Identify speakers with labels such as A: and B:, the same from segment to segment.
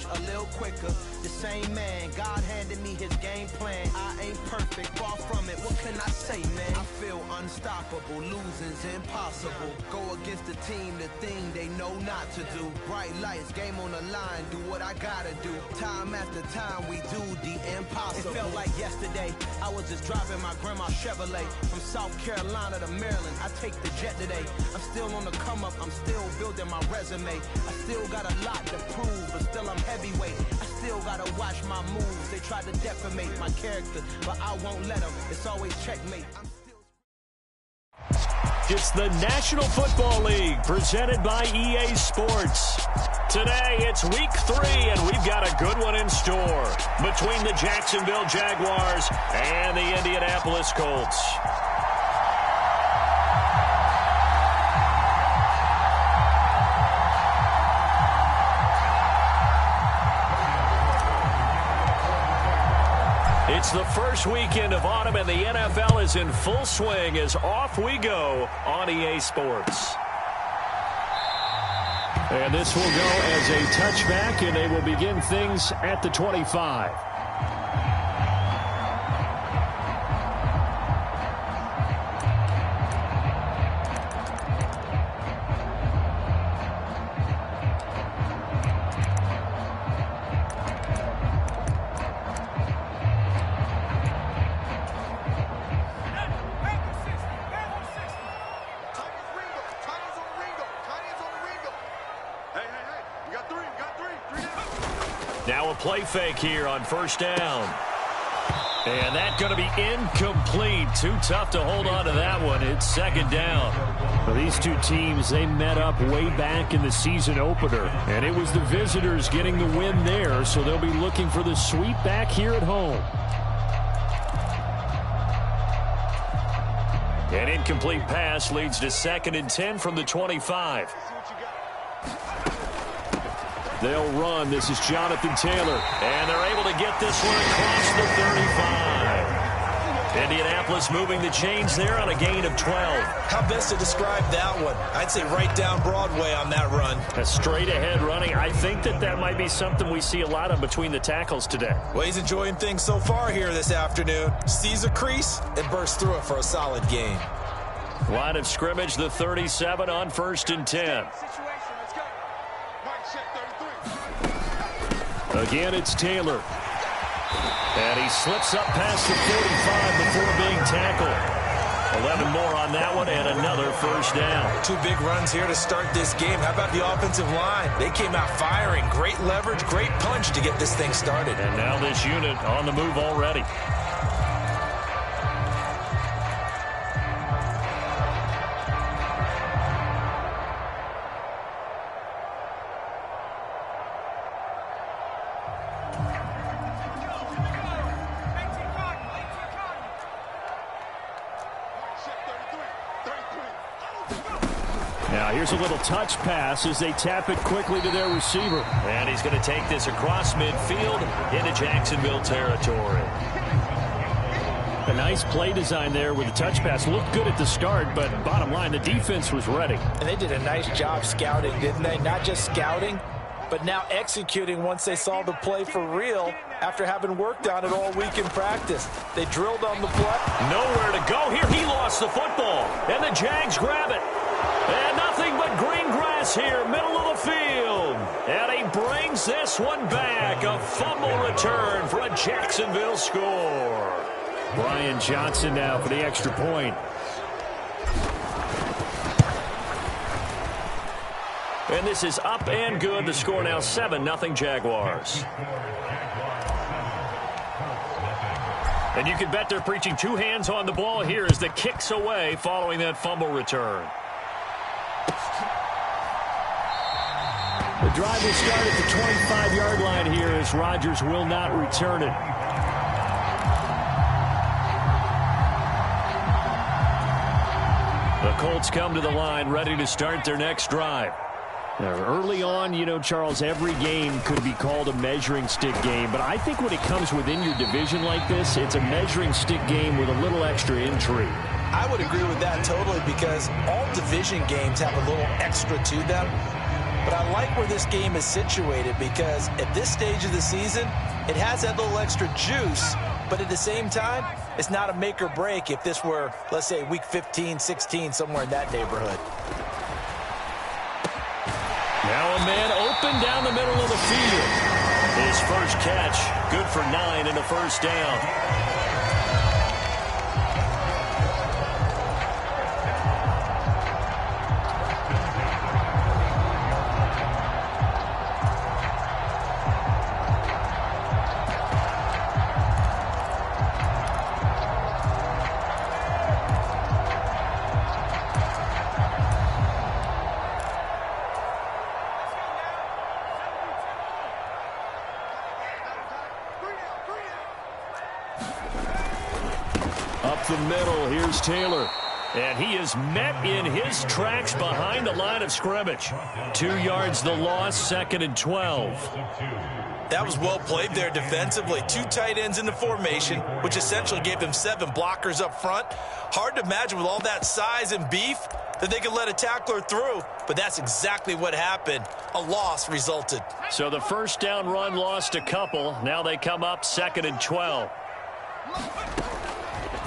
A: approach a little quicker. The same man, God handed me his game plan. I ain't perfect, far from it, what can I say, man? I feel unstoppable, losing's impossible. Go against the team, the thing they know not to do. Bright lights, game on the line, do what I gotta do. Time after time, we do the impossible. It felt like yesterday, I was just driving my grandma's Chevrolet. From South Carolina to Maryland, I take the jet today. I'm still on the come up, I'm still building my resume. I still got a lot to prove, but still I'm heavyweight. I still gotta watch my moves. They try to defamate my character, but I won't let them. It's always checkmate.
B: It's the National Football League presented by EA Sports. Today, it's week 3, and we've got a good one in store between the Jacksonville Jaguars and the Indianapolis Colts. It's the first weekend of autumn, and the NFL is in full swing as off we go on EA Sports. And this will go as a touchback, and they will begin things at the 25. Now a play fake here on first down. And that's going to be incomplete. Too tough to hold on to that one. It's second down. Well, these two teams, they met up way back in the season opener. And it was the visitors getting the win there, so they'll be looking for the sweep back here at home. An incomplete pass leads to 2nd and 10 from the 25. They'll run. This is Jonathan Taylor. And they're able to get this one across the 35. Indianapolis moving the chains there on a gain of 12.
C: How best to describe that one? I'd say right down Broadway on that run.
B: A straight ahead running. I think that might be something we see a lot of between the tackles today.
C: Well, he's enjoying things so far here this afternoon. Sees a crease and bursts through it for a solid gain.
B: Line of scrimmage, the 37 on 1st and 10. Again, it's Taylor. And he slips up past the 45 before being tackled. 11 more on that one and another first down.
C: 2 big runs here to start this game. How about the offensive line? They came out firing. Great leverage, great punch to get this thing started.
B: And now this unit on the move already. Here's a little touch pass as they tap it quickly to their receiver. And he's going to take this across midfield into Jacksonville territory. A nice play design there with the touch pass. Looked good at the start, but bottom line, the defense was ready.
C: And they did a nice job scouting, didn't they? Not just scouting, but now executing once they saw the play for real after having worked on it all week in practice. They drilled on the play.
B: Nowhere to go here. He lost the football, and the Jags grab it. And nothing but green grass here, middle of the field. And he brings this one back. A fumble return for a Jacksonville score. Brian Johnson now for the extra point. And this is up and good. The score now 7-0 Jaguars. And you can bet they're preaching 2 hands on the ball here as the kick's away following that fumble return. The drive will start at the 25-yard line here as Rodgers will not return it. The Colts come to the line ready to start their next drive. Now, early on, you know, Charles, every game could be called a measuring stick game. But I think when it comes within your division like this, it's a measuring stick game with a little extra intrigue.
C: I would agree with that totally because all division games have a little extra to them. But I like where this game is situated because at this stage of the season, it has that little extra juice, but at the same time, it's not a make or break if this were, let's say, week 15, 16, somewhere in that neighborhood.
B: Now a man open down the middle of the field. His first catch, good for 9 and a first down. Up the middle, here's Taylor. And he is met in his tracks behind the line of scrimmage. 2 yards the loss, 2nd and 12.
C: That was well played there defensively. 2 tight ends in the formation, which essentially gave them 7 blockers up front. Hard to imagine with all that size and beef that they could let a tackler through, but that's exactly what happened. A loss resulted.
B: So the first down run lost a couple. Now they come up 2nd and 12.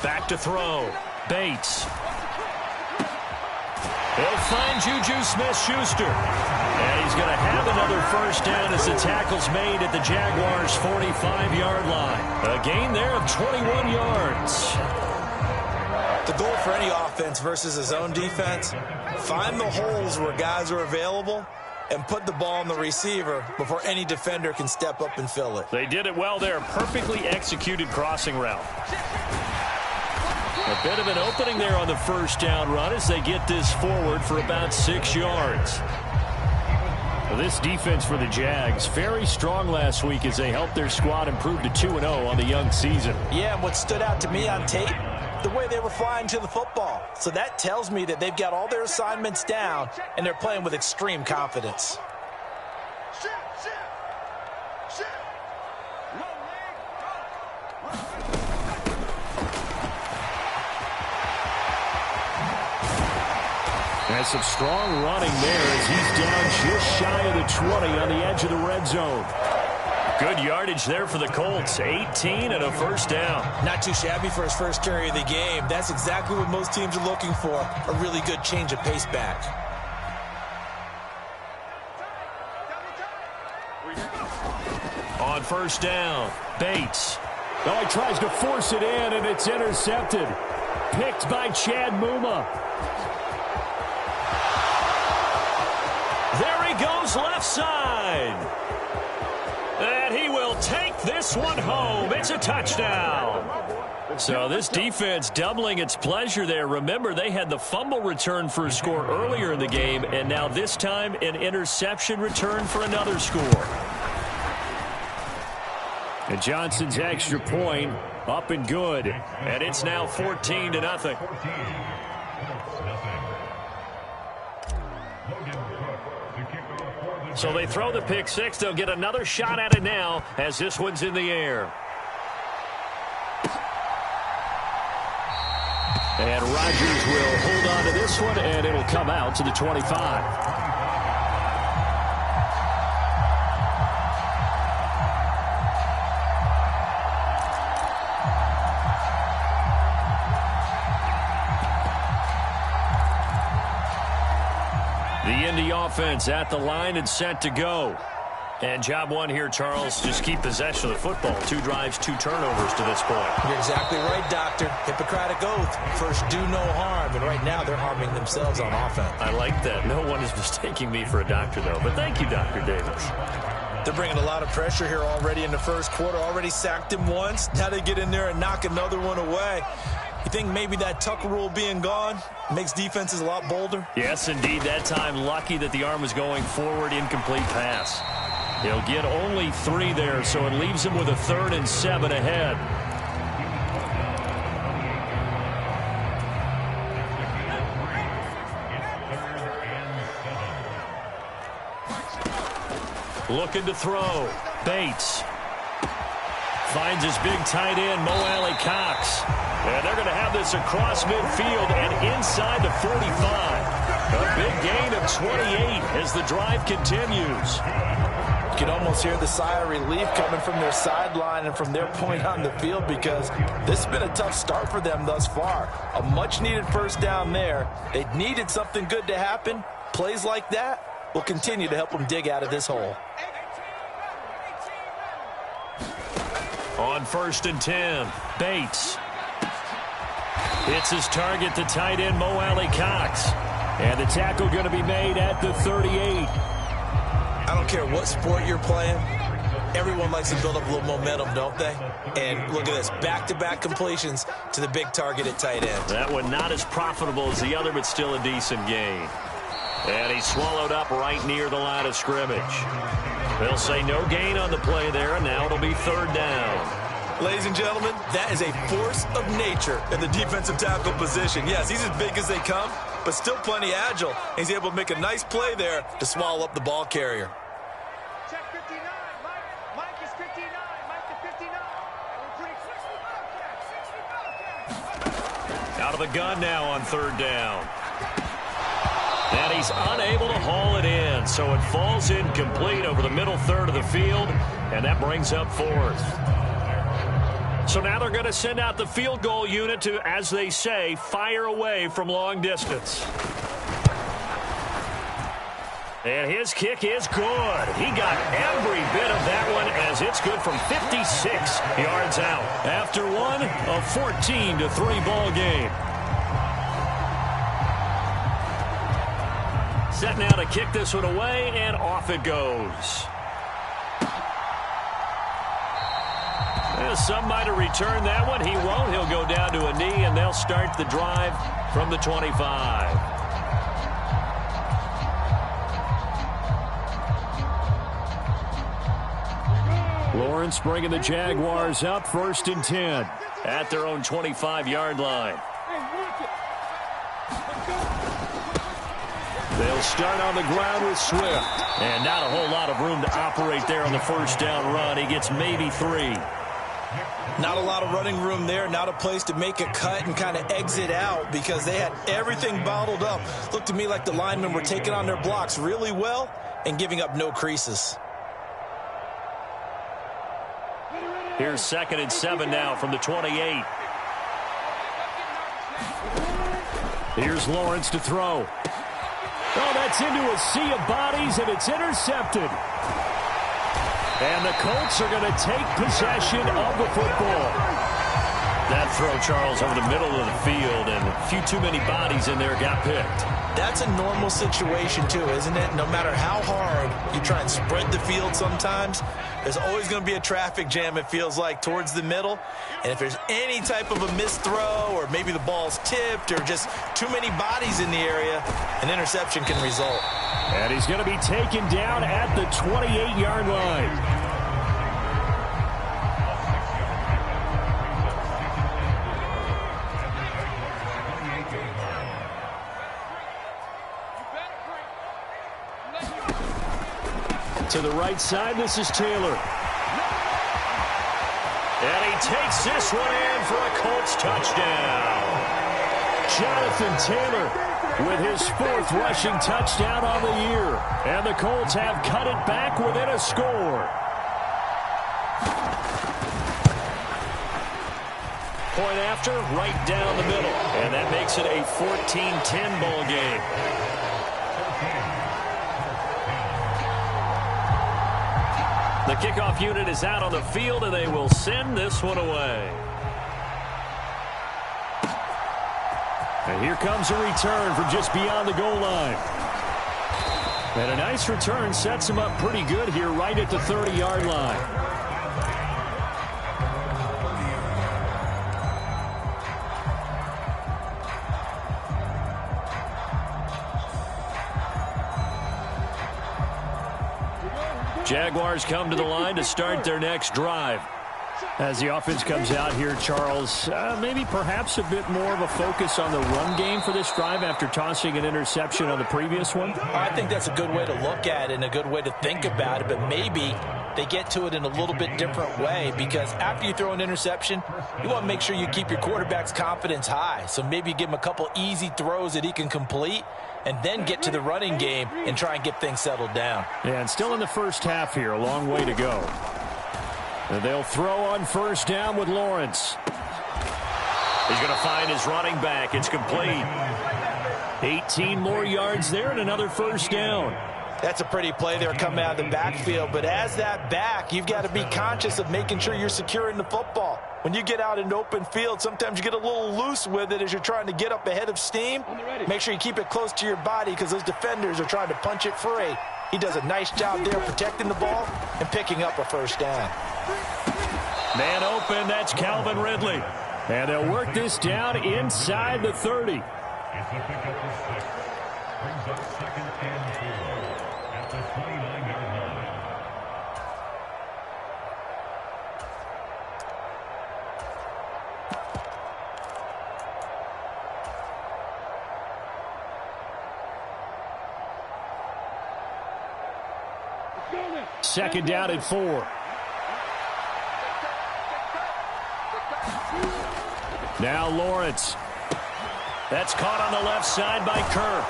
B: Back to throw. Bates. He'll find Juju Smith-Schuster. And he's going to have another first down as the tackle's made at the Jaguars' 45-yard line. A gain there of 21 yards.
C: The goal for any offense versus his own defense, find the holes where guys are available and put the ball on the receiver before any defender can step up and fill it.
B: They did it well there. Perfectly executed crossing route. A bit of an opening there on the first down run as they get this forward for about 6 yards. Well, this defense for the Jags, very strong last week as they helped their squad improve to 2-0 on the young season.
C: Yeah, and what stood out to me on tape, the way they were flying to the football. So that tells me that they've got all their assignments down and they're playing with extreme confidence.
B: And some strong running there as he's down just shy of the 20 on the edge of the red zone. Good yardage there for the Colts. 18 and a first down.
C: Not too shabby for his first carry of the game. That's exactly what most teams are looking for. A really good change of pace back.
B: On first down, Bates. Oh, he tries to force it in, and it's intercepted. Picked by Chad Muma. There he goes left side. And he will take this one home. It's a touchdown. So this defense doubling its pleasure there. Remember, they had the fumble return for a score earlier in the game, and now this time an interception return for another score. And Johnson's extra point up and good. And it's now 14-0. So they throw the pick six. They'll get another shot at it now as this one's in the air. And Rodgers will hold on to this one, and it'll come out to the 25. The Indy offense at the line and set to go. And job one here, Charles, just keep possession of the football. 2 drives, 2 turnovers to this point.
C: You're exactly right, Doctor. Hippocratic oath. First, do no harm. And right now, they're harming themselves on offense.
B: I like that. No one is mistaking me for a doctor, though. But thank you, Dr. Davis.
C: They're bringing a lot of pressure here already in the first quarter. Already sacked him once. Now they get in there and knock another one away. You think maybe that Tucker rule being gone makes defenses a lot bolder?
B: Yes, indeed. That time, lucky that the arm was going forward, incomplete pass. He'll get only 3 there, so it leaves him with a 3rd and 7 ahead. Looking to throw. Bates. Finds his big tight end, Mo Alley Cox. And they're going to have this across midfield and inside the 45. A big gain of 28 as the drive continues.
C: You can almost hear the sigh of relief coming from their sideline and from their point on the field, because this has been a tough start for them thus far. A much-needed first down there. They needed something good to happen. Plays like that will continue to help them dig out of this hole.
B: On 1st and 10, Bates. Hits his target to tight end Mo Alley Cox. And the tackle going to be made at the 38.
C: I don't care what sport you're playing. Everyone likes to build up a little momentum, don't they? And look at this, back-to-back completions to the big target at tight end.
B: That one not as profitable as the other, but still a decent gain. And he's swallowed up right near the line of scrimmage. They'll say no gain on the play there, and now it'll be 3rd down.
C: Ladies and gentlemen, that is a force of nature in the defensive tackle position. Yes, he's as big as they come, but still plenty agile. He's able to make a nice play there to swallow up the ball carrier.
D: Check 59. Mike is 59. Mike to 59.
B: Out of the gun now on 3rd down. And he's unable to haul it in, so it falls incomplete over the middle third of the field, and that brings up 4th. So now they're going to send out the field goal unit to, as they say, fire away from long distance. And his kick is good. He got every bit of that one, as it's good from 56 yards out. After one, a 14-3 ball game. Set now to kick this one away, and off it goes. Some might have returned that one. He won't. He'll go down to a knee, and they'll start the drive from the 25. Lawrence bringing the Jaguars up 1st and 10 at their own 25-yard line. They'll start on the ground with Swift. And not a whole lot of room to operate there on the 1st down run. He gets maybe 3.
C: Not a lot of running room there, not a place to make a cut and kind of exit out, because they had everything bottled up. Looked to me like the linemen were taking on their blocks really well and giving up no creases.
B: Here's 2nd and 7 now from the 28. Here's Lawrence to throw. Oh, that's into a sea of bodies, and it's intercepted. And the Colts are going to take possession of the football. That throw, Charles, over the middle of the field, and a few too many bodies in there got picked.
C: That's a normal situation, too, isn't it? No matter how hard you try and spread the field sometimes, there's always going to be a traffic jam, it feels like, towards the middle. And if there's any type of a missed throw, or maybe the ball's tipped, or just too many bodies in the area, an interception can result.
B: And he's going to be taken down at the 28-yard line. To the right side, this is Taylor. And he takes this one in for a Colts touchdown. Jonathan Taylor with his 4th rushing touchdown on the year. And the Colts have cut it back within a score. Point after, right down the middle. And that makes it a 14-10 ball game. The kickoff unit is out on the field, and they will send this one away. And here comes a return from just beyond the goal line. And a nice return sets him up pretty good here right at the 30-yard line. Jaguars come to the line to start their next drive. As the offense comes out here, Charles, maybe perhaps a bit more of a focus on the run game for this drive after tossing an interception on the previous one?
C: I think that's a good way to look at it and a good way to think about it, but maybe they get to it in a little bit different way, because after you throw an interception, you want to make sure you keep your quarterback's confidence high. So maybe give him a couple easy throws that he can complete, and then get to the running game and try and get things settled down.
B: Yeah, and still in the first half here, a long way to go. And they'll throw on first down with Lawrence. He's going to find his running back. It's complete. 18 more yards there and another first down.
C: That's a pretty play there coming out of the backfield, but as that back, you've got to be conscious of making sure you're securing the football. When you get out in open field, sometimes you get a little loose with it as you're trying to get up ahead of steam. Make sure you keep it close to your body because those defenders are trying to punch it free. He does a nice job there protecting the ball and picking up a first down.
B: Man open, that's Calvin Ridley. And they'll work this down inside the 30.
E: It's a pickup of 6. Brings up 2nd and 4 at the 29-yard line.
B: Second down at 4. Now Lawrence. That's caught on the left side by Kirk.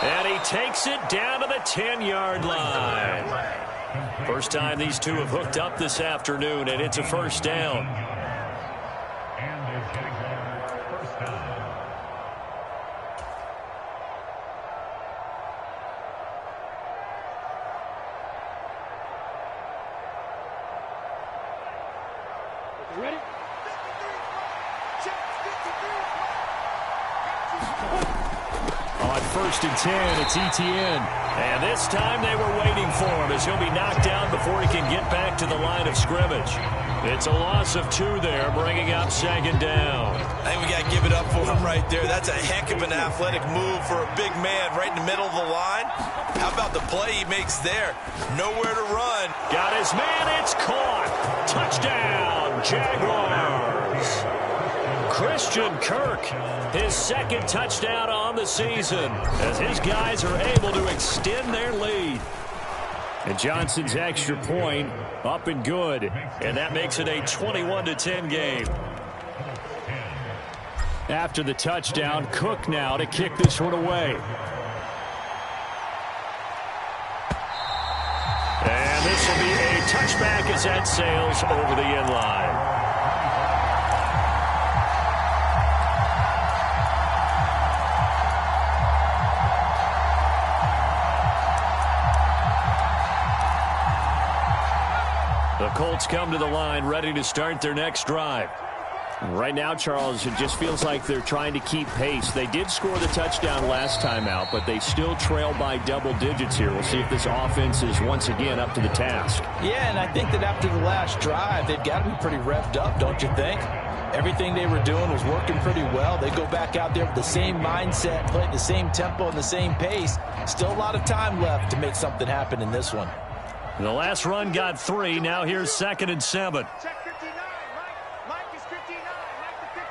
B: And he takes it down to the 10-yard line. First time these two have hooked up this afternoon, and it's a first down.
E: And the Jaguar first down.
D: Ready?
B: On first and 10, it's Etienne. And this time they were waiting for him as he'll be knocked down before he can get back to the line of scrimmage. It's a loss of 2 there, bringing up second down.
C: I think we got to give it up for him right there. That's a heck of an athletic move for a big man right in the middle of the line. How about the play he makes there? Nowhere to run.
B: Got his man, it's caught. Touchdown, Jaguars. Christian Kirk, his second touchdown on the season, as his guys are able to extend their lead. And Johnson's extra point up and good, and that makes it a 21-10 game. After the touchdown, Cook now to kick this one away. And this will be a touchback as that sails over the end line. The Colts come to the line ready to start their next drive. Right now, Charles, it just feels like they're trying to keep pace. They did score the touchdown last time out, but they still trail by double digits here. We'll see if this offense is once again up to the task.
C: Yeah, and I think that after the last drive, they've got to be pretty revved up, don't you think? Everything they were doing was working pretty well. They go back out there with the same mindset, play at the same tempo and the same pace. Still a lot of time left to make something happen in this one.
B: The last run got 3. Now here's 2nd and 7.
D: Check 59. Mike is 59. Mike the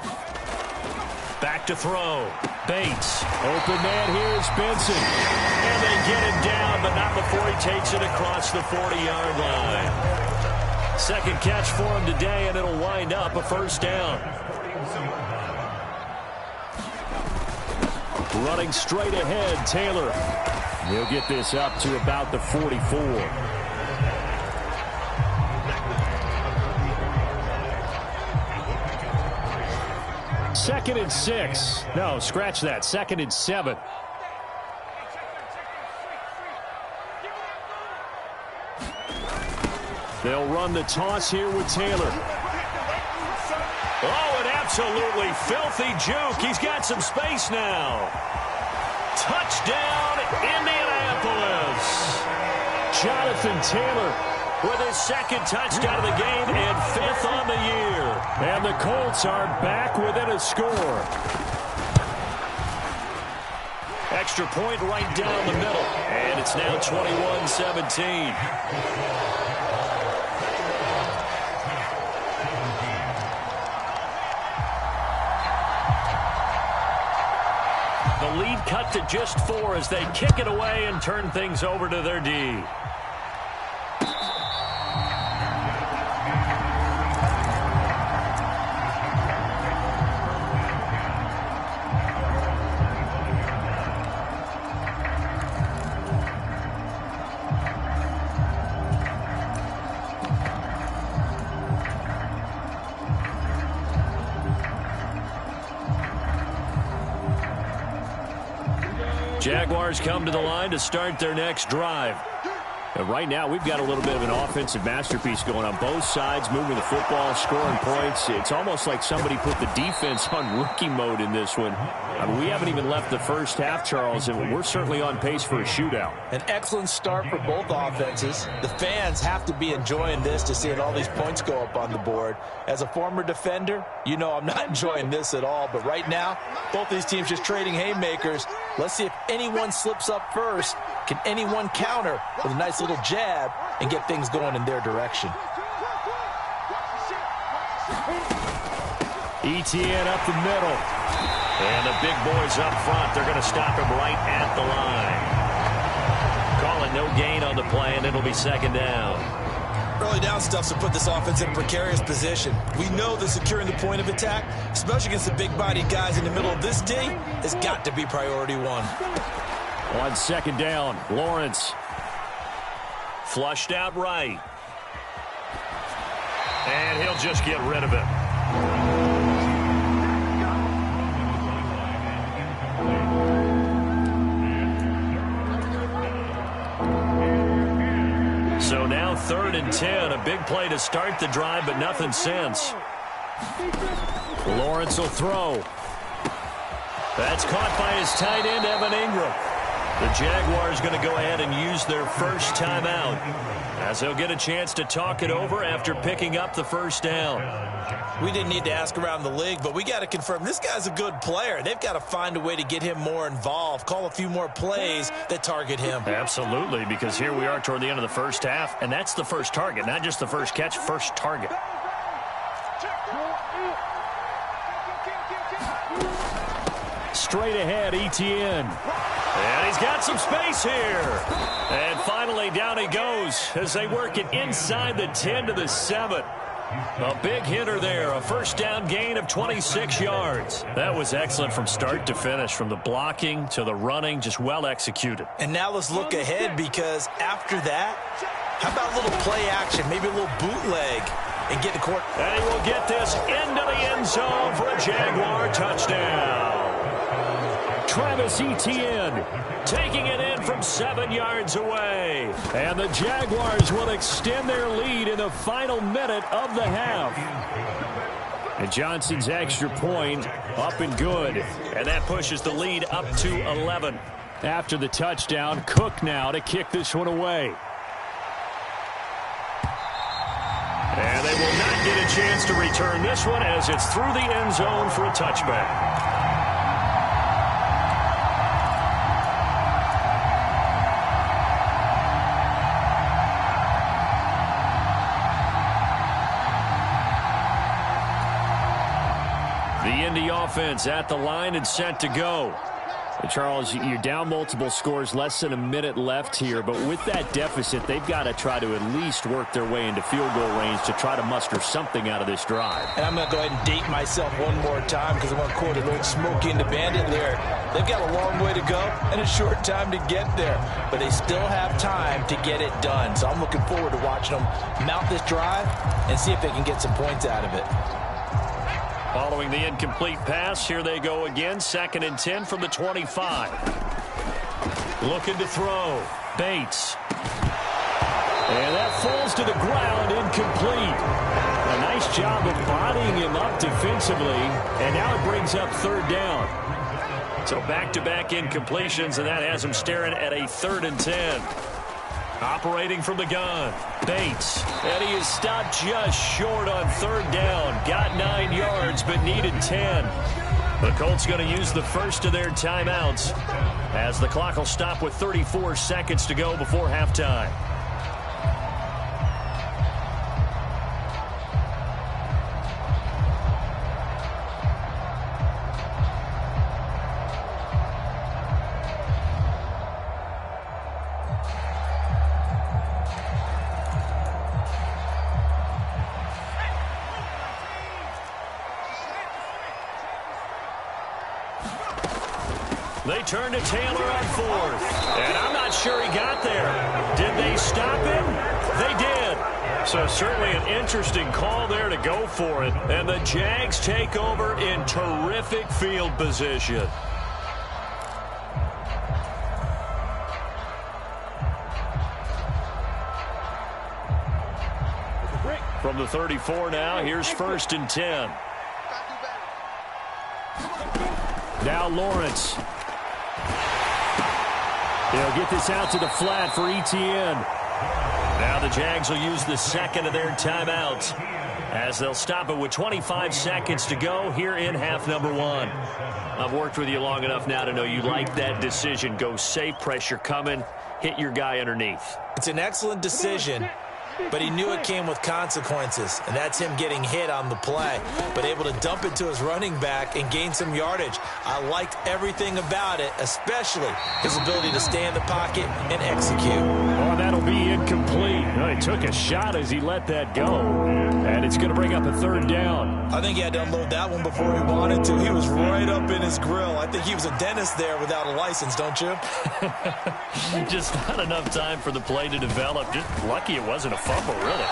D: 59.
B: Back to throw. Bates. Open man, here's Benson. And they get him down, but not before he takes it across the 40-yard line. Second catch for him today, and it'll wind up a first down. Running straight ahead, Taylor. He'll get this up to about the 44. Second and 6. No, scratch that. 2nd and 7. They'll run the toss here with Taylor. Oh, an absolutely filthy juke. He's got some space now. Touchdown, Indianapolis. Jonathan Taylor with his second touchdown of the game and 5th on the year. And the Colts are back within a score. Extra point right down the middle. And it's now 21-17. The lead cut to just 4 as they kick it away and turn things over to their D. Jaguars come to the line to start their next drive. And right now, we've got a little bit of an offensive masterpiece going on both sides, moving the football, scoring points. It's almost like somebody put the defense on rookie mode in this one. I mean, we haven't even left the first half, Charles, and we're certainly on pace for a shootout.
C: An excellent start for both offenses. The fans have to be enjoying this to see all these points go up on the board. As a former defender, you know I'm not enjoying this at all. But right now, both these teams just trading haymakers. Let's see if anyone slips up first. Can anyone counter with a nice little jab and get things going in their direction?
B: ETN up the middle. And the big boys up front, they're going to stop him right at the line. Call it no gain on the play, and it'll be second down.
C: Early down stuff to put this offense in a precarious position. We know that securing the point of attack, especially against the big-bodied guys in the middle of this D, has got to be priority one.
B: On second down, Lawrence. Flushed out right. And he'll just get rid of it. So now 3rd and 10. A big play to start the drive, but nothing since. Lawrence will throw. That's caught by his tight end, Evan Ingram. The Jaguars going to go ahead and use their first timeout, as they'll get a chance to talk it over after picking up the first down.
C: We didn't need to ask around the league, but we got to confirm this guy's a good player. They've got to find a way to get him more involved, call a few more plays that target him.
B: Absolutely, because here we are toward the end of the first half, and that's the first target, not just the first catch, first target. Straight ahead, ETN. And he's got some space here. And finally, down he goes as they work it inside the 10 to the 7. A big hitter there, a first down gain of 26 yards. That was excellent from start to finish, from the blocking to the running, just well executed.
C: And now let's look ahead, because after that, how about a little play action, maybe a little bootleg, and get the court.
B: And he will get this into the end zone for a Jaguar touchdown. Travis Etienne taking it in from 7 yards away. And the Jaguars will extend their lead in the final minute of the half. And Johnson's extra point up and good. And that pushes the lead up to 11. After the touchdown, Cook now to kick this one away. And they will not get a chance to return this one, as it's through the end zone for a touchback. The Indy offense at the line and set to go. And Charles, you're down multiple scores, less than a minute left here, but with that deficit, they've got to try to at least work their way into field goal range to try to muster something out of this drive.
C: And I'm going to go ahead and date myself one more time, because I'm going to quote an old Smokey and the Bandit lyric. They've got a long way to go and a short time to get there, but they still have time to get it done. So I'm looking forward to watching them mount this drive and see if they can get some points out of it.
B: Following the incomplete pass, here they go again. 2nd and 10 from the 25. Looking to throw. Bates. And that falls to the ground, incomplete. A nice job of bodying him up defensively, and now it brings up 3rd down. So back-to-back incompletions, and that has him staring at a 3rd and 10. Operating from the gun, Bates, and he is stopped just short on 3rd down. Got 9 yards, but needed 10. The Colts going to use the first of their timeouts, as the clock will stop with 34 seconds to go before halftime. They turn to Taylor on 4th. And I'm not sure he got there. Did they stop him? They did. So certainly an interesting call there to go for it. And the Jags take over in terrific field position. From the 34 now, here's 1st and 10. Now Lawrence. They'll get this out to the flat for Etienne. Now the Jags will use the second of their timeouts as they'll stop it with 25 seconds to go here in half number 1. I've worked with you long enough now to know you like that decision. Go safe, pressure coming, hit your guy underneath.
C: It's an excellent decision, but he knew it came with consequences, and that's him getting hit on the play, but able to dump it to his running back and gain some yardage. I liked everything about it, especially his ability to stay in the pocket and execute.
B: Oh, that'll be incomplete. He took a shot as he let that go, and it's going to bring up a 3rd down.
C: I think he had to unload that one before he wanted to. He was right up in his grill. I think he was a dentist there without a license, don't you?
B: Just not enough time for the play to develop. Just lucky it wasn't a fumble, really.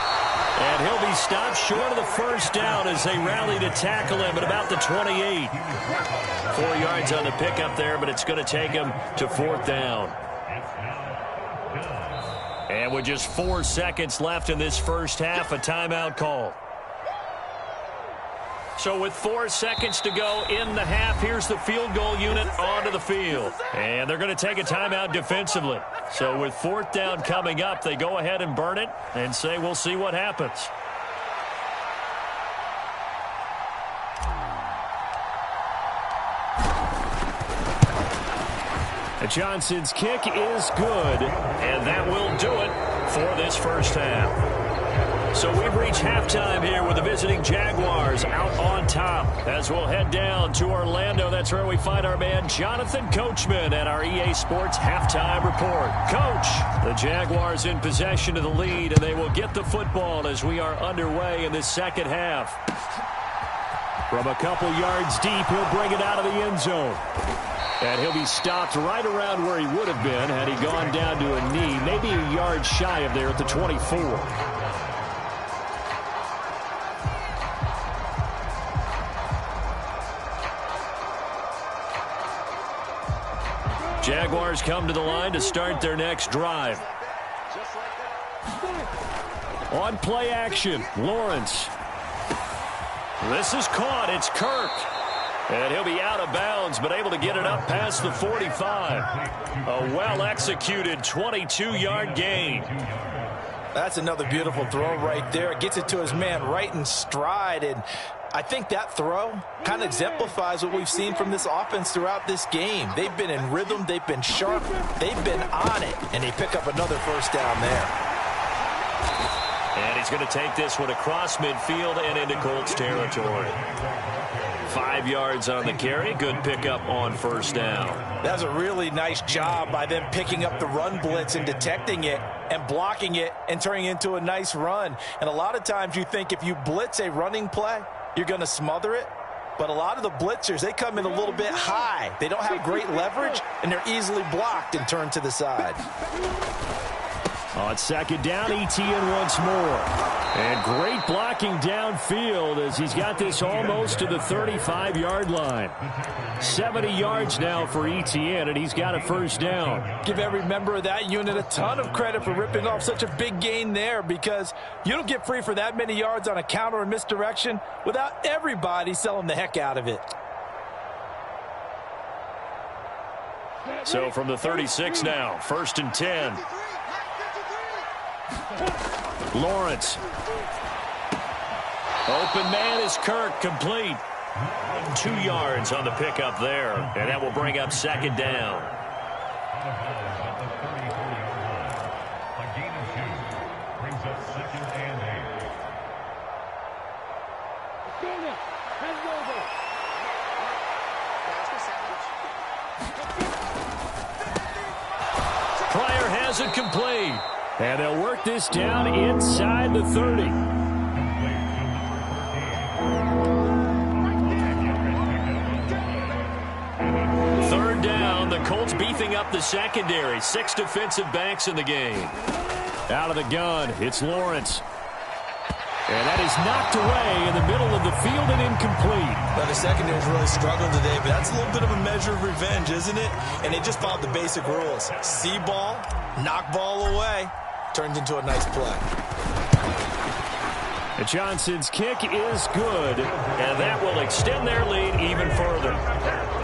B: And he'll be stopped short of the 1st down as they rally to tackle him at about the 28. 4 yards on the pickup there, but it's going to take him to 4th down. And with just 4 seconds left in this first half, a timeout call. So with 4 seconds to go in the half, here's the field goal unit onto the field. And they're going to take a timeout defensively. So with 4th down coming up, they go ahead and burn it and say we'll see what happens. Johnson's kick is good, and that will do it for this first half. So we've reached halftime here with the visiting Jaguars out on top. As we'll head down to Orlando, that's where we find our man Jonathan Coachman at our EA Sports Halftime Report. Coach, the Jaguars in possession of the lead, and they will get the football as we are underway in this second half. From a couple yards deep, he'll bring it out of the end zone. And he'll be stopped right around where he would have been had he gone down to a knee, maybe a yard shy of there at the 24. Jaguars come to the line to start their next drive. On play action, Lawrence. This is caught. It's Kirk. And he'll be out of bounds, but able to get it up past the 45. A well-executed 22-yard gain.
C: That's another beautiful throw right there. Gets it to his man right in stride. And I think that throw kind of exemplifies what we've seen from this offense throughout this game. They've been in rhythm. They've been sharp. They've been on it. And they pick up another first down there.
B: And he's going to take this one across midfield and into Colts territory. 5 yards on the carry. Good pickup on first down.
C: That was a really nice job by them picking up the run blitz and detecting it and blocking it and turning it into a nice run. And a lot of times you think if you blitz a running play, you're going to smother it. But a lot of the blitzers, they come in a little bit high. They don't have great leverage, and they're easily blocked and turned to the side.
B: On second down, Etienne once more. And great blocking downfield as he's got this almost to the 35-yard line. 70 yards now for Etienne, and he's got a first down.
C: Give every member of that unit a ton of credit for ripping off such a big gain there, because you don't get free for that many yards on a counter or misdirection without everybody selling the heck out of it.
B: So from the 36 now, 1st and 10. Lawrence. Open man is Kirk, complete. 2 yards on the pickup there, and that will bring up second down.
E: A gain of 2 brings up 2nd and
B: 8. Pryor has it complete. And they'll work this down inside the 30. Third down, the Colts beefing up the secondary. 6 defensive backs in the game. Out of the gun, it's Lawrence. And that is knocked away in the middle of the field and incomplete.
C: Well, the secondary's really struggled today, but that's a little bit of a measure of revenge, isn't it? And they just followed the basic rules. See ball, knock ball away. Turns into a nice play.
B: And Johnson's kick is good, and that will extend their lead even further.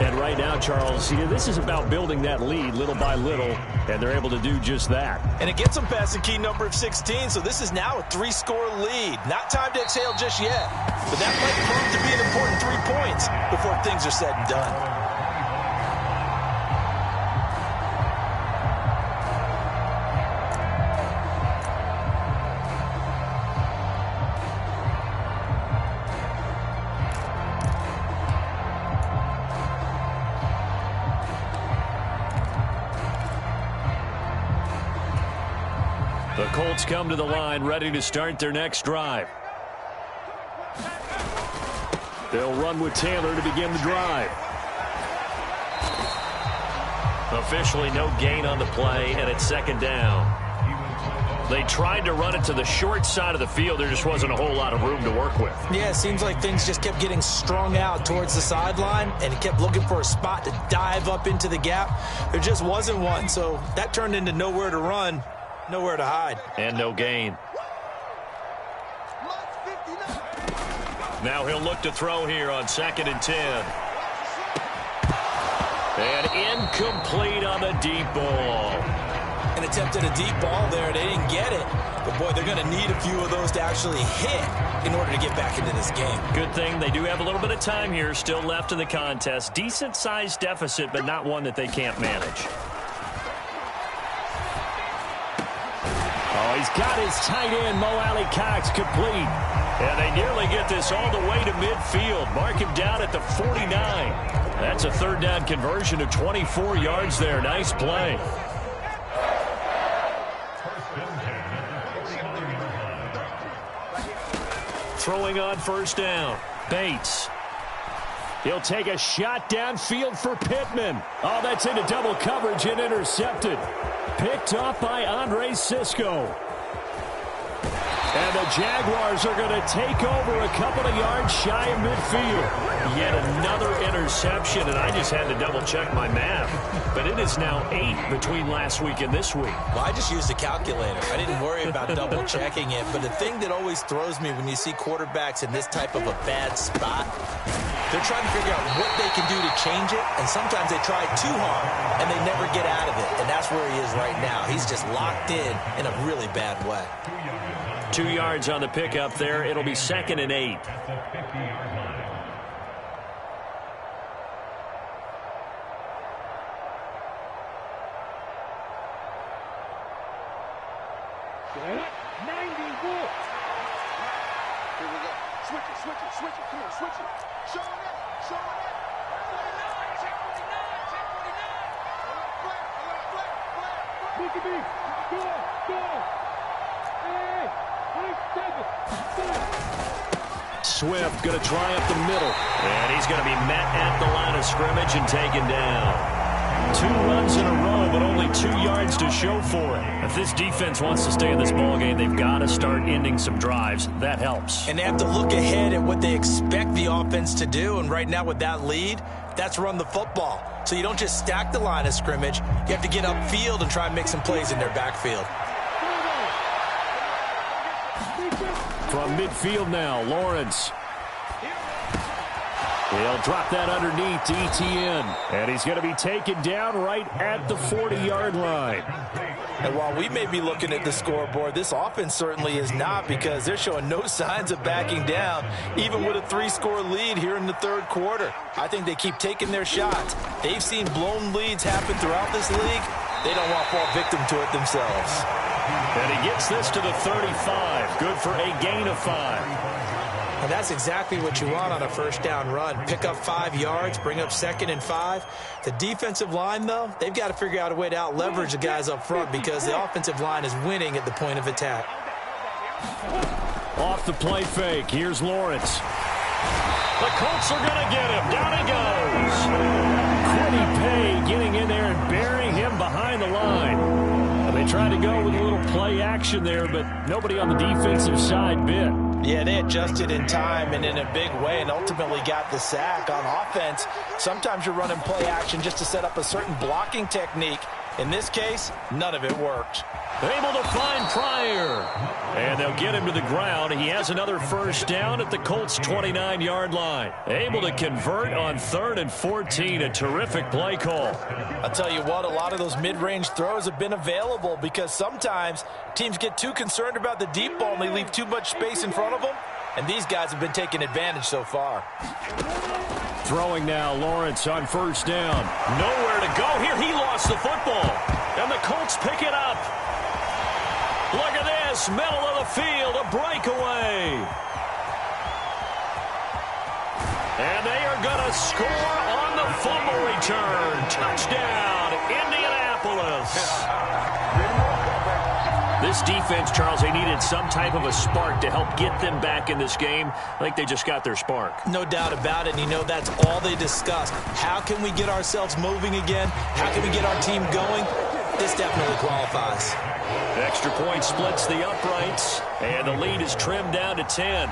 B: And right now, Charles, this is about building that lead little by little, and they're able to do just that.
C: And it gets them past the key number of 16, so this is now a 3-score lead. Not time to exhale just yet, but that might prove to be an important 3 points before things are said and done.
B: The Colts come to the line, ready to start their next drive. They'll run with Taylor to begin the drive. Officially no gain on the play, and it's second down. They tried to run it to the short side of the field. There just wasn't a whole lot of room to work with.
C: Yeah, it seems like things just kept getting strung out towards the sideline, and he kept looking for a spot to dive up into the gap. There just wasn't one, so that turned into nowhere to run. Nowhere to hide.
B: And no gain. Now he'll look to throw here on 2nd and 10. And incomplete on the deep ball.
C: An attempt at a deep ball there. They didn't get it. But, boy, they're going to need a few of those to actually hit in order to get back into this game.
B: Good thing they do have a little bit of time here still left in the contest. Decent-sized deficit, but not one that they can't manage. Oh, he's got his tight end, Mo Alley Cox, complete. And they nearly get this all the way to midfield. Mark him down at the 49. That's a third down conversion of 24 yards there. Nice play. Throwing on first down. Bates. He'll take a shot downfield for Pittman. Oh, that's into double coverage and intercepted. Picked off by Andre Sisco. And the Jaguars are going to take over a couple of yards shy of midfield. Yet another interception, and I just had to double-check my math. But it is now 8 between last week and this week.
C: Well, I just used a calculator. I didn't worry about double-checking it. But the thing that always throws me when you see quarterbacks in this type of a bad spot, they're trying to figure out what they can do to change it, and sometimes they try too hard, and they never get out of it. And that's where he is right now. He's just locked in a really bad way.
B: 2 yards on the pickup there. It'll be 2nd and 8.
D: Switch it. Come on, switch it. Show it.
B: Swift going to try up the middle. And he's going to be met at the line of scrimmage and taken down. 2 runs in a row, but only 2 yards to show for it. If this defense wants to stay in this ballgame, they've got to start ending some drives. That helps.
C: And they have to look ahead at what they expect the offense to do. And right now with that lead, that's run the football. So you don't just stack the line of scrimmage. You have to get upfield and try and make some plays in their backfield.
B: From midfield now, Lawrence. He'll drop that underneath to Etienne. And he's going to be taken down right at the 40-yard line.
C: And while we may be looking at the scoreboard, this offense certainly is not, because they're showing no signs of backing down, even with a 3-score lead here in the third quarter. I think they keep taking their shots. They've seen blown leads happen throughout this league. They don't want to fall victim to it themselves.
B: And he gets this to the 35. Good for a gain of 5.
C: And that's exactly what you want on a first down run. Pick up 5 yards, bring up 2nd and 5. The defensive line, though, they've got to figure out a way to out-leverage the guys up front, because the offensive line is winning at the point of attack.
B: Off the play fake. Here's Lawrence. The Colts are going to get him. Down he goes. Quiddy Pay getting in there and burying him behind the line. And they tried to go with a little play action there, but nobody on the defensive side bit.
C: Yeah, they adjusted in time and in a big way and ultimately got the sack. On offense, sometimes you're running play action just to set up a certain blocking technique. In this case, none of it worked.
B: Able to find Pryor. And they'll get him to the ground. He has another first down at the Colts' 29-yard line. Able to convert on 3rd and 14. A terrific play call.
C: I'll tell you what, a lot of those mid-range throws have been available because sometimes teams get too concerned about the deep ball and they leave too much space in front of them. And these guys have been taking advantage so far.
B: Throwing now, Lawrence on first down. Nowhere to go here. He lost the football. And the Colts pick it up. Look at this, middle of the field, a breakaway. And they are going to score on the fumble return. Touchdown, Indianapolis. This defense, Charles, they needed some type of a spark to help get them back in this game. I think they just got their spark.
C: No doubt about it, and you know that's all they discussed. How can we get ourselves moving again? How can we get our team going? This definitely qualifies.
B: Extra point splits the uprights, and the lead is trimmed down to 10.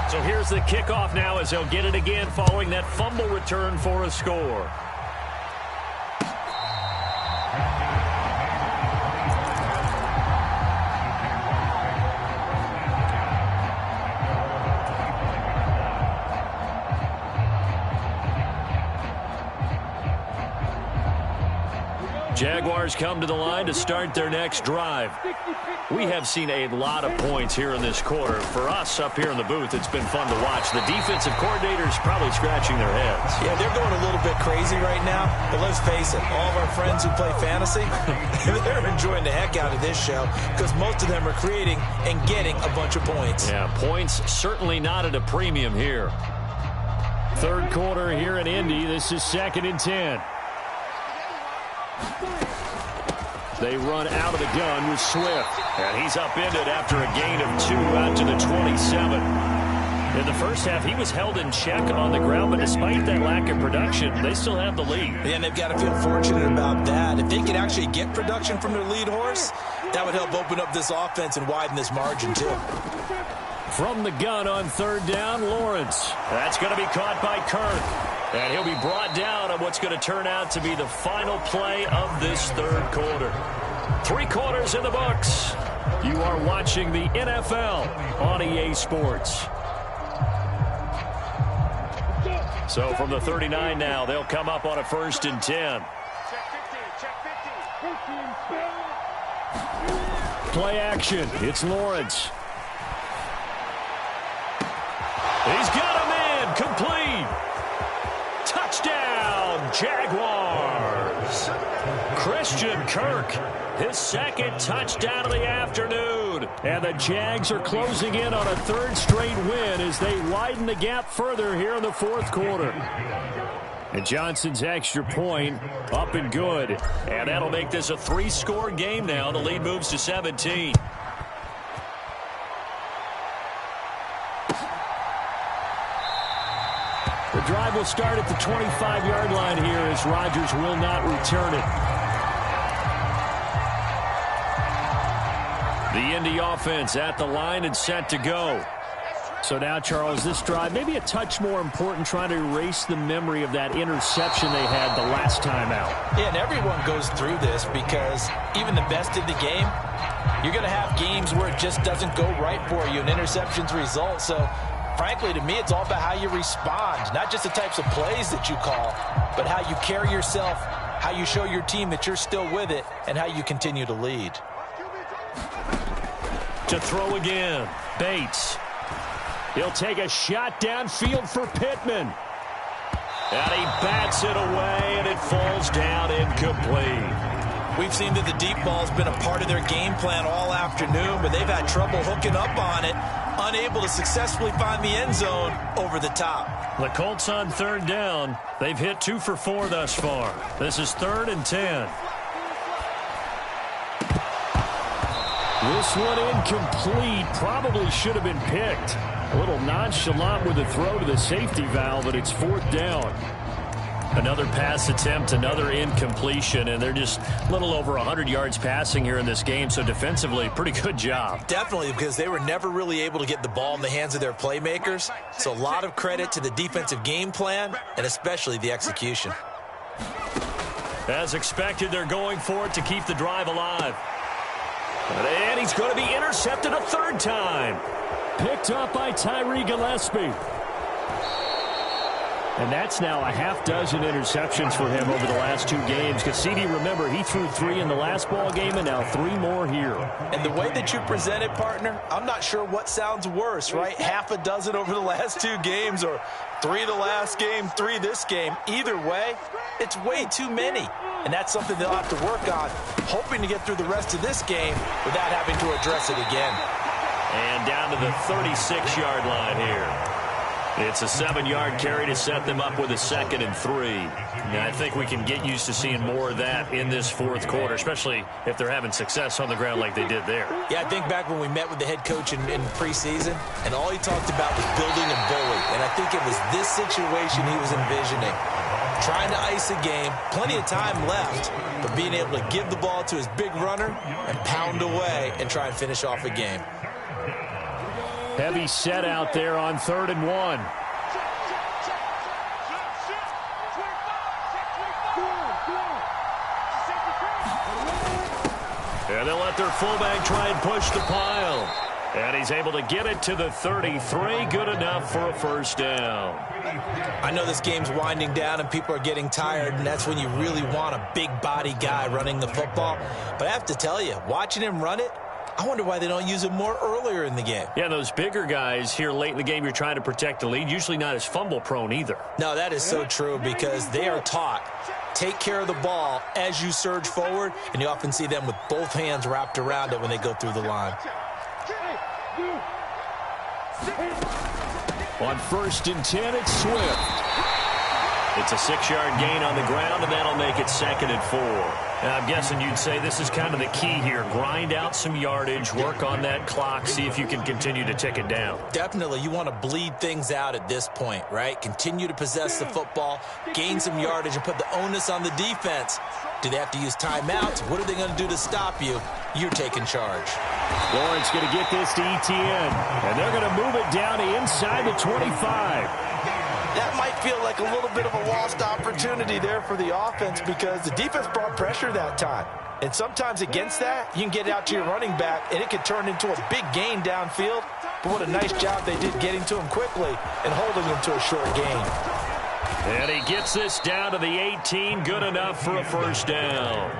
B: So here's the kickoff now as they'll get it again following that fumble return for a score. Jaguars come to the line to start their next drive. We have seen a lot of points here in this quarter. For us up here in the booth, it's been fun to watch. The defensive coordinators probably scratching their heads.
C: Yeah, they're going a little bit crazy right now. But let's face it, all of our friends who play fantasy, they're enjoying the heck out of this show because most of them are creating and getting a bunch of points.
B: Yeah, points certainly not at a premium here. Third quarter here in Indy. This is 2nd and 10. They run out of the gun with Swift. And he's upended after a gain of 2 out to the 27. In the first half, he was held in check on the ground, but despite that lack of production, they still have the lead.
C: And they've got to feel fortunate about that. If they could actually get production from their lead horse, that would help open up this offense and widen this margin, too.
B: From the gun on 3rd down, Lawrence. That's going to be caught by Kirk. And he'll be brought down on what's going to turn out to be the final play of this third quarter. 3 quarters in the books. You are watching the NFL on EA Sports. So from the 39 now, they'll come up on a 1st and 10. Play action. It's Lawrence. He's got him in. Complete. Touchdown, Jaguars. Christian Kirk, his 2nd touchdown of the afternoon. And the Jags are closing in on a 3rd straight win as they widen the gap further here in the 4th quarter. And Johnson's extra point up and good. And that'll make this a 3-score game now. The lead moves to 17. The drive will start at the 25-yard line here as Rodgers will not return it. The Indy offense at the line and set to go. So now, Charles, this drive maybe a touch more important, trying to erase the memory of that interception they had the last time out.
C: Yeah, and everyone goes through this because even the best in the game, you're going to have games where it just doesn't go right for you and interceptions result. So frankly, to me, it's all about how you respond, not just the types of plays that you call, but how you carry yourself, how you show your team that you're still with it, and how you continue to lead.
B: To throw again, Bates. He'll take a shot downfield for Pittman. And he bats it away, and it falls down incomplete.
C: We've seen that the deep ball's been a part of their game plan all afternoon, but they've had trouble hooking up on it, unable to successfully find the end zone over the top.
B: The Colts on 3rd down. They've hit 2 for 4 thus far. This is 3rd and 10. This one incomplete. Probably should have been picked. A little nonchalant with the throw to the safety valve, but it's 4th down. Another pass attempt, another incompletion, and they're just a little over 100 yards passing here in this game, so defensively, pretty good job.
C: Definitely, because they were never really able to get the ball in the hands of their playmakers, so a lot of credit to the defensive game plan and especially the execution.
B: As expected, they're going for it to keep the drive alive. And he's going to be intercepted a third time. Picked up by Tyree Gillespie. And that's now a half dozen interceptions for him over the last 2 games. Because, CD, remember, he threw 3 in the last ball game and now 3 more here.
C: And the way that you present it, partner, I'm not sure what sounds worse, right? Half a dozen over the last 2 games or 3 the last game, 3 this game. Either way, it's way too many. And that's something they'll have to work on, hoping to get through the rest of this game without having to address it again.
B: And down to the 36-yard line here. It's a 7-yard carry to set them up with a 2nd and 3. Now, I think we can get used to seeing more of that in this 4th quarter, especially if they're having success on the ground like they did there.
C: Yeah, I think back when we met with the head coach in preseason, and all he talked about was building a bully. And I think it was this situation he was envisioning. Trying to ice a game, plenty of time left, but being able to give the ball to his big runner and pound away and try and finish off a game.
B: Heavy set out there on 3rd and 1. And they'll let their fullback try and push the pile. And he's able to get it to the 33. Good enough for a first down.
C: I know this game's winding down and people are getting tired, and that's when you really want a big body guy running the football. But I have to tell you, watching him run it, I wonder why they don't use him more earlier in the game.
B: Yeah, those bigger guys here late in the game, you're trying to protect the lead, usually not as fumble prone either.
C: No, that is so true because they are taught, take care of the ball as you surge forward, and you often see them with both hands wrapped around it when they go through the line.
B: On 1st and 10, it's Swift. It's a 6-yard gain on the ground, and that'll make it 2nd and 4. Now, I'm guessing you'd say this is kind of the key here. Grind out some yardage, work on that clock, see if you can continue to tick it down.
C: Definitely, you want to bleed things out at this point, right? Continue to possess the football, gain some yardage, and put the onus on the defense. Do they have to use timeouts? What are they going to do to stop you? You're taking charge.
B: Lawrence going to get this to Etienne, and they're going to move it down to inside the 25.
C: That might feel like a little bit of a lost opportunity there for the offense because the defense brought pressure that time. And sometimes against that, you can get it out to your running back, and it could turn into a big gain downfield. But what a nice job they did getting to him quickly and holding him to a short gain.
B: And he gets this down to the 18, good enough for a first down.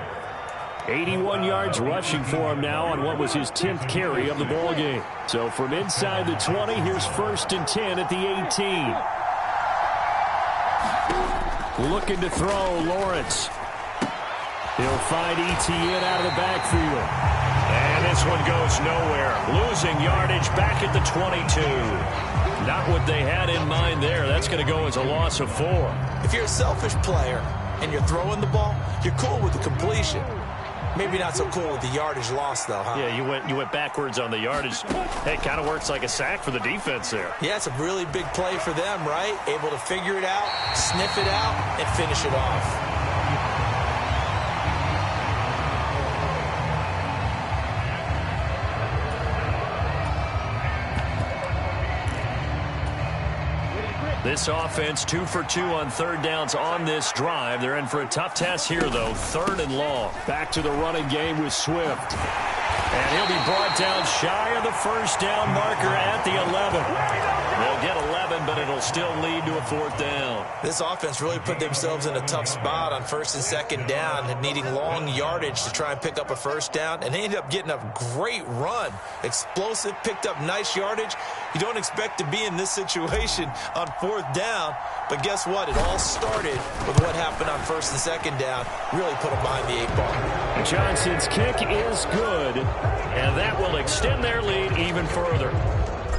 B: 81 yards rushing for him now on what was his 10th carry of the ball game. So from inside the 20, here's 1st and 10 at the 18. Looking to throw, Lawrence. He'll find Etienne out of the backfield. And this one goes nowhere. Losing yardage back at the 22. Not what they had in mind there. That's going to go as a loss of 4.
C: If you're a selfish player and you're throwing the ball, you're cool with the completion. Maybe not so cool with the yardage loss, though, huh?
B: Yeah, you went backwards on the yardage. Hey, it kind of works like a sack for the defense there.
C: Yeah, it's a really big play for them, right? Able to figure it out, sniff it out, and finish it off.
B: This offense 2 for 2 on 3rd downs on this drive. They're in for a tough test here, though. 3rd and long. Back to the running game with Swift. And he'll be brought down shy of the first down marker at the 11. They'll get 11, but it'll still lead to a 4th down.
C: This offense really put themselves in a tough spot on 1st and 2nd down, needing long yardage to try and pick up a first down, and they ended up getting a great run. Explosive, picked up nice yardage. You don't expect to be in this situation on 4th down, but guess what? It all started with what happened on 1st and 2nd down. Really put them behind the 8 ball.
B: Johnson's kick is good, and that will extend their lead even further.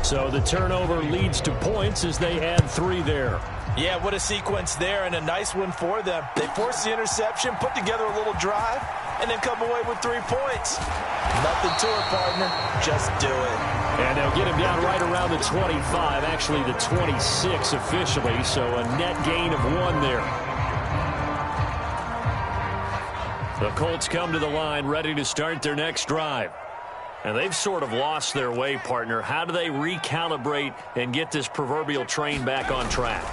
B: So the turnover leads to points as they add 3 there.
C: Yeah, what a sequence there, and a nice one for them. They forced the interception, put together a little drive, and then come away with 3 points. Nothing to it, partner. Just do it.
B: And they'll get him down right around the 25, actually the 26 officially, so a net gain of 1 there. The Colts come to the line ready to start their next drive. And they've sort of lost their way, partner. How do they recalibrate and get this proverbial train back on track?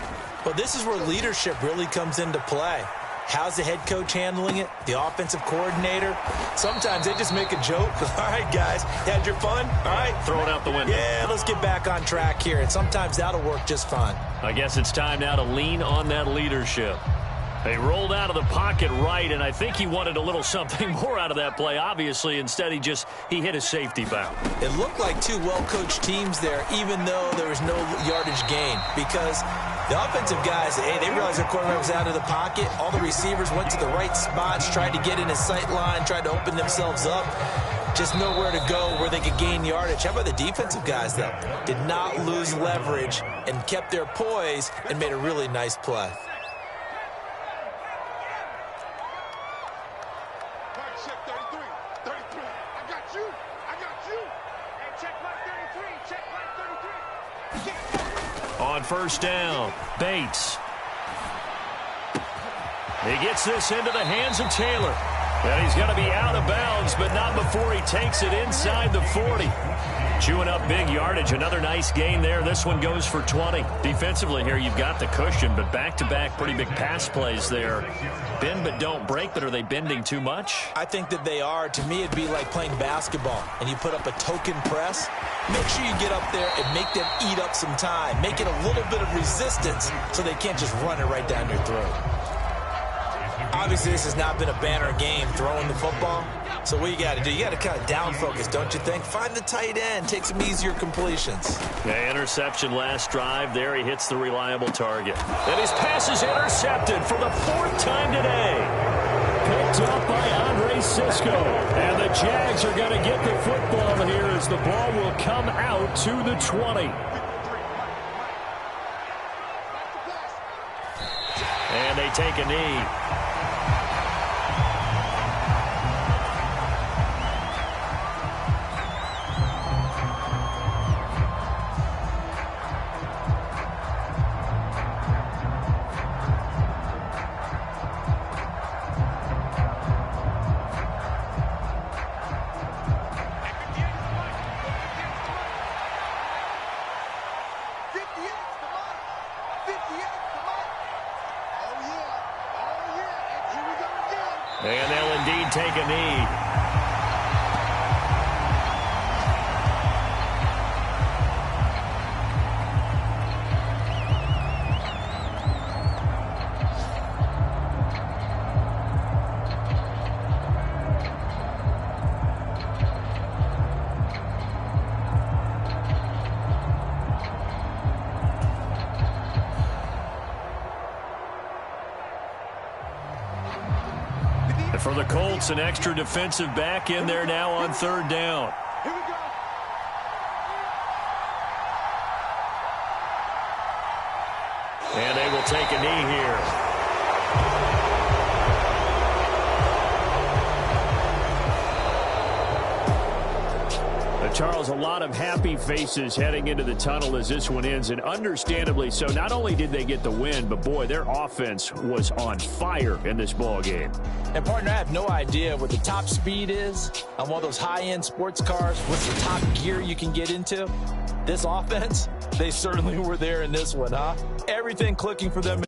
C: Well, this is where leadership really comes into play. How's the head coach handling it? The offensive coordinator? Sometimes they just make a joke. All right, guys, had your fun? All right.
B: Throw it out the window.
C: Yeah, let's get back on track here. And sometimes that'll work just fine.
B: I guess it's time now to lean on that leadership. They rolled out of the pocket right, and I think he wanted a little something more out of that play. Obviously, instead he hit a safety valve.
C: It looked like two well-coached teams there, even though there was no yardage gain, because the offensive guys, hey, they realized their quarterback was out of the pocket. All the receivers went to the right spots, tried to get in his sight line, tried to open themselves up. Just nowhere to go where they could gain yardage. How about the defensive guys, though? Did not lose leverage and kept their poise and made a really nice play.
B: On first down, Bates. He gets this into the hands of Taylor. And he's going to be out of bounds, but not before he takes it inside the 40. Chewing up big yardage. Another nice gain there. This one goes for 20. Defensively here, you've got the cushion, but back-to-back pretty big pass plays there. Bend but don't break, but are they bending too much?
C: I think that they are. To me, it'd be like playing basketball, and you put up a token press. Make sure you get up there and make them eat up some time. Make it a little bit of resistance so they can't just run it right down your throat. Obviously, this has not been a banner game throwing the football. So what you got to do, you got to kind of down focus, don't you think? Find the tight end, take some easier completions.
B: Yeah, interception last drive. There he hits the reliable target. And his pass is intercepted for the 4th time today. Picked up by Andre Cisco. And the Jags are going to get the football here as the ball will come out to the 20. And they take a knee. And they'll indeed take a knee. For the Colts, an extra defensive back in there now on 3rd down.
D: Here we go.
B: And they will take a knee here. Charles, a lot of happy faces heading into the tunnel as this one ends, and understandably so. Not only did they get the win, but boy, their offense was on fire in this ball game.
C: And partner, I have no idea what the top speed is on one of those high-end sports cars. What's the top gear you can get into? This offense, they certainly were there in this one, huh? Everything clicking for them.